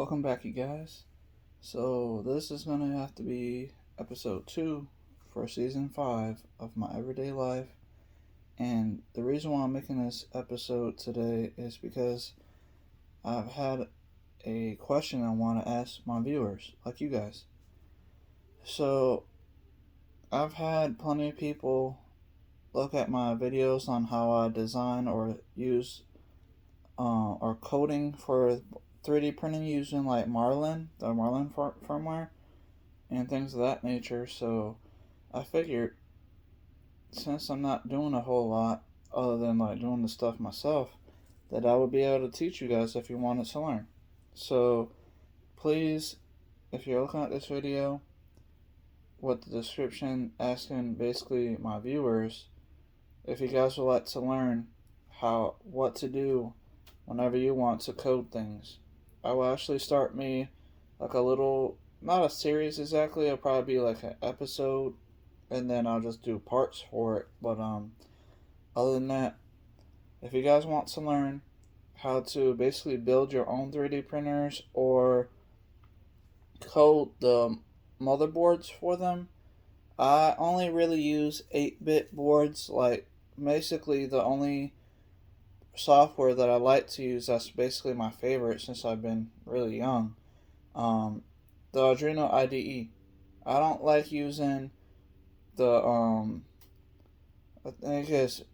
Welcome back, you guys. So, this is going to have to be episode 2 for season 5 of my everyday life. And the reason why I'm making this episode today is because I've had a question I want to ask my viewers, like you guys. So, I've had plenty of people look at my videos on how I design or use or coding for 3D printing using like the Marlin firmware, and things of that nature. So I figured, since I'm not doing a whole lot other than like doing the stuff myself, that I would be able to teach you guys if you wanted to learn. So please, if you're looking at this video with the description asking basically my viewers if you guys would like to learn what to do whenever you want to code things, I will actually start me like a little, not a series exactly, it'll probably be like an episode, and then I'll just do parts for it. But other than that, if you guys want to learn how to basically build your own 3D printers or code the motherboards for them, I only really use 8-bit boards. Like, basically the only software that I like to use that's basically my favorite since I've been really young, the Arduino IDE. I don't like using the I think it's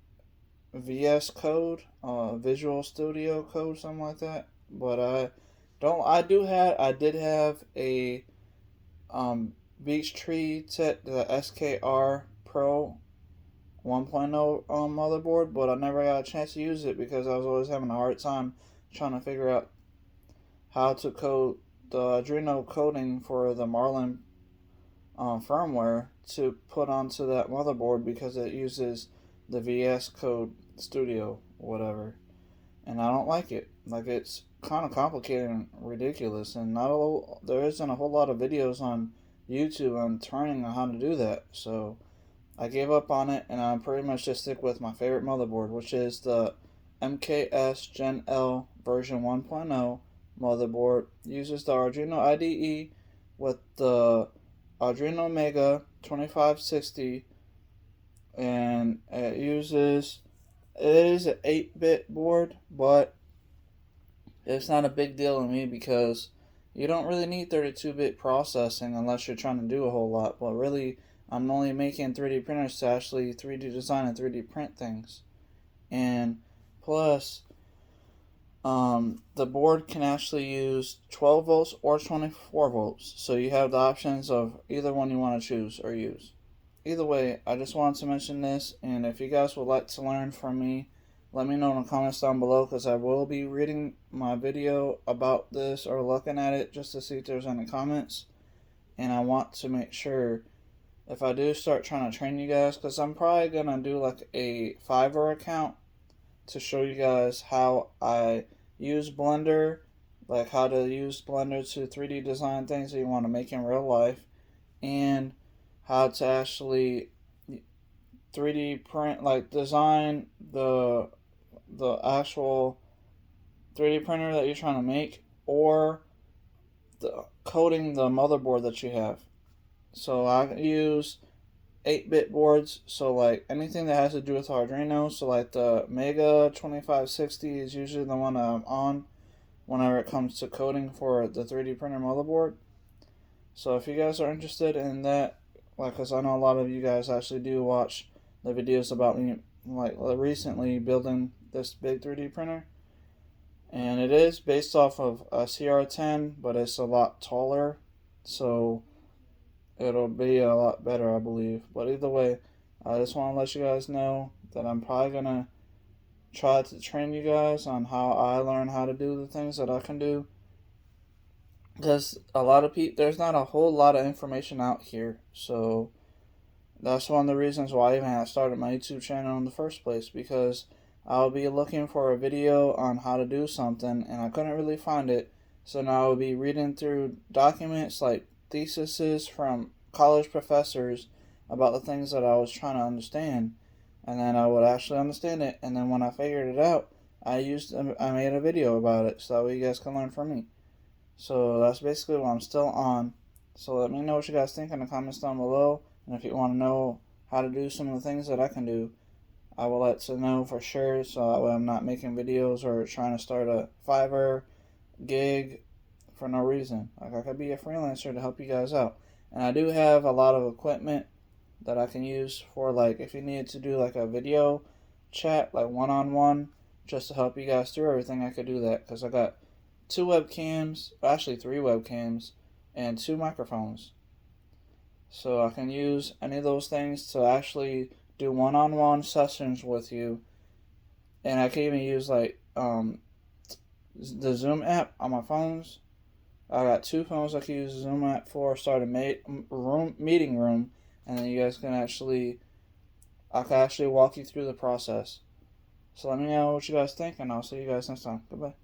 VS Code, Visual Studio Code, something like that. But I did have a Beech Tree the SKR Pro 1.0 motherboard, but I never got a chance to use it because I was always having a hard time trying to figure out how to code the Arduino coding for the Marlin firmware to put onto that motherboard because it uses the VS Code Studio or whatever, and I don't like it. Like, it's kind of complicated and ridiculous, and there isn't a whole lot of videos on YouTube on turning on how to do that. So I gave up on it, and I pretty much just stick with my favorite motherboard, which is the MKS Gen L version 1.0 motherboard. Uses the Arduino IDE with the Arduino Mega 2560, and it is an 8-bit board, but it's not a big deal to me because you don't really need 32-bit processing unless you're trying to do a whole lot. But really, I'm only making 3D printers to actually 3D design and 3D print things. And plus, the board can actually use 12 volts or 24 volts. So you have the options of either one you want to choose or use. Either way, I just wanted to mention this, and if you guys would like to learn from me, let me know in the comments down below, because I will be reading my video about this or looking at it just to see if there's any comments. And I want to make sure, if I do start trying to train you guys, because I'm probably going to do like a Fiverr account to show you guys how I use Blender, like how to use Blender to 3D design things that you want to make in real life, and how to actually 3D print, like design the actual 3D printer that you're trying to make, or coding the motherboard that you have. So I use 8-bit boards, so like anything that has to do with Arduino. So like the Mega 2560 is usually the one I'm on whenever it comes to coding for the 3D printer motherboard. So if you guys are interested in that, like, because I know a lot of you guys actually do watch the videos about me, like recently building this big 3D printer, and it is based off of a CR10, but it's a lot taller, so it'll be a lot better, I believe. But either way, I just want to let you guys know that I'm probably gonna try to train you guys on how I learn how to do the things that I can do, because there's not a whole lot of information out here. So that's one of the reasons why I even started my YouTube channel in the first place, because I'll be looking for a video on how to do something and I couldn't really find it. So now I'll be reading through documents like theses from college professors about the things that I was trying to understand, and then I would actually understand it, and then when I figured it out, I made a video about it so that way you guys can learn from me. So that's basically what I'm still on. So let me know what you guys think in the comments down below. And if you want to know how to do some of the things that I can do, I will let you know for sure. So that way I'm not making videos or trying to start a Fiverr gig for no reason. Like, I could be a freelancer to help you guys out. And I do have a lot of equipment that I can use for, like, if you need to do like a video chat, like one-on-one, just to help you guys through everything, I could do that. Because I got 2 webcams, actually 3 webcams, and 2 microphones. So I can use any of those things to actually do one-on-one sessions with you. And I can even use like the Zoom app on my phones. I got 2 phones I can use the Zoom app for. Start a meeting room, and then you guys can I can actually walk you through the process. So let me know what you guys think, and I'll see you guys next time. Goodbye.